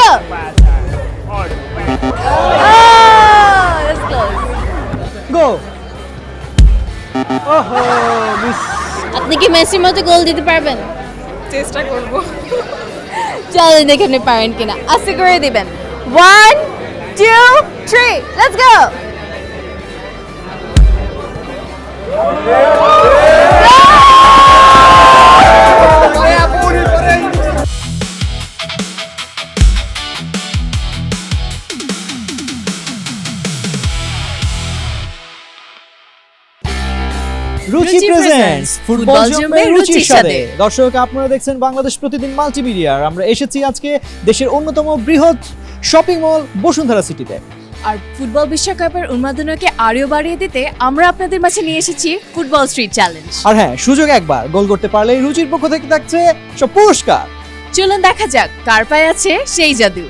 go. Oh, that's close. গো ওহো miss আপনি কি মেসির মতো গোল দিতে পারবেন? চেষ্টা করব। চলেন দেখে আপনি পারেন কিনা। আস্তে করে দিবেন। 1 2 3 let's go. রুচি রুচি প্রেজেন্টস Presents, ফুটবল ফুটবল জমবে জমবে রুচির রুচির সাথে। সাথে। দর্শক আপনারা দেখছেন বাংলাদেশ প্রতিদিন মাল্টিমিডিয়ার। আমরা এসেছি আজকে দেশের অন্যতম বৃহৎ শপিং মল বসুন্ধরা সিটিতে। আর ফুটবল বিশ্বকাপের উন্মাদনাকে আরও বাড়িয়ে দিতে আমরা আপনাদের মাঝে নিয়ে এসেছি ফুটবল স্ট্রিট চ্যালেঞ্জ। আর হ্যাঁ, সুযোগ একবার গোল করতে পারলে রুচির পক্ষ থেকে থাকছে সব পুরস্কার। চলুন দেখা যাক কার পায়ে আছে সেই জাদু।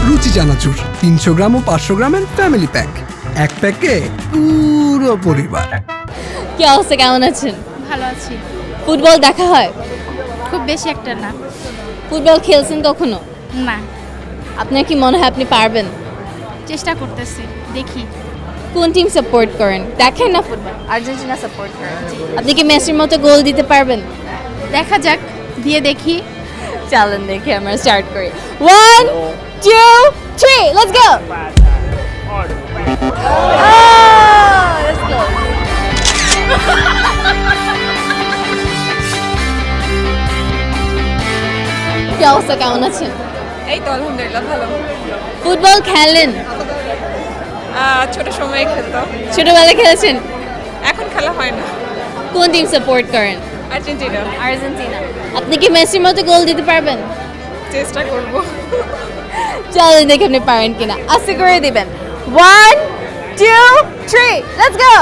রুচি চানাচুর 300 গ্রাম ও 500 গ্রামের ফ্যামিলি প্যাক, এক প্যাকে পুরো পরিবার। কি অবস্থা, কেমন আছেন? ভালো আছি। ফুটবল দেখা হয়? খুব বেশি একটা না। ফুটবল খেলছেন কখনো? না, আপনার কি মনে হয় আপনি পারবেন? চেষ্টা করতেছি, দেখি। কোন টিম সাপোর্ট করেন? দেখেন না ফুটবল? আর্জেন্টিনা সাপোর্ট করি। আপনি কি মেসির মতো গোল দিতে পারবেন? দেখা যাক, দিয়ে দেখি। চলেন দেখে আমরা স্টার্ট করি। 1 2 3 let's go. Oh, that's close. কি অবস্থা, কেমন আছেন? এই তো আলহামদুলিল্লাহ ভালো। ফুটবল খেলেন? ছোট সময়ে খেলতাম, ছোটবেলায় খেলেছেন? এখন খেলা হয় না। কোন টিম সাপোর্ট করেন? আর্জেন্টিনা। আর্জেন্টিনা। আপনি কি মেসির মতো গোল দিতে পারবেন? চেষ্টা করব। চলেন দেখে আপনি পারেন কিনা। আস্তে করে দিবেন। 1 2 3 let's go.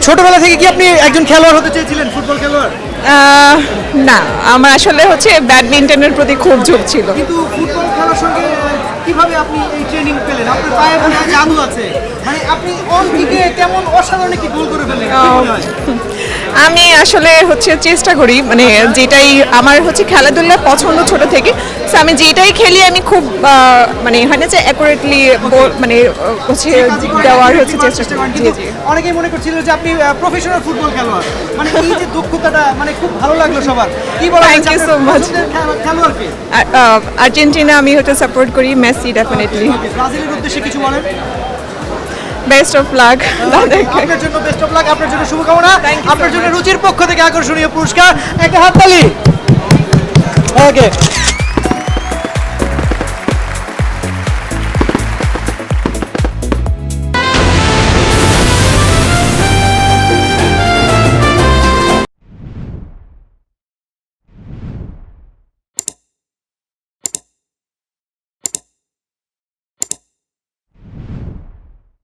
ছোটবেলা থেকে কি আপনি একজন খেলোয়াড় হতে চেয়েছিলেন, ফুটবল খেলোয়াড়? না, আমার আসলে ব্যাডমিন্টনের প্রতি খুব ঝোঁক ছিল। কিন্তু ফুটবল খেলার সঙ্গে কিভাবে আপনি এই ট্রেনিং পেলেন? আপনার পায়ে মনে হয় জাদু আছে, মানে আপনি অন দিকে কেমন অসাধারণ কি গোল করে ফেললেন, কি মনে হয়? আমি আসলে চেষ্টা করি, মানে যেটাই আমার খেলাধুলা পছন্দ ছোট থেকে, তো আমি যেটাই খেলি আমি খুব মানে হয় না যে অ্যাকুরেটলি মানে দেওয়ার চেষ্টা করি। জি জি। অনেকেই মনে করছিল যে আপনি প্রফেশনাল ফুটবল খেলোয়াড়, মানে এই যে দক্ষতাটা মানে খুব ভালো লাগলো সবার। কি বলা Thank you so much. খেলোয়াড়কে আর্জেন্টিনা আমি সাপোর্ট করি, মেসি ডেফিনেটলি। ব্রাজিলের উদ্দেশ্যে কিছু বলেন? বেস্ট অফ লাক তাদেরকে। আপনার জন্য বেস্ট অফ লাক, আপনার জন্য শুভকামনা। Thank you so আপনার জন্য much. রুচির পক্ষ থেকে আকর্ষণীয় পুরস্কার, একটা হাততালি। ওকে।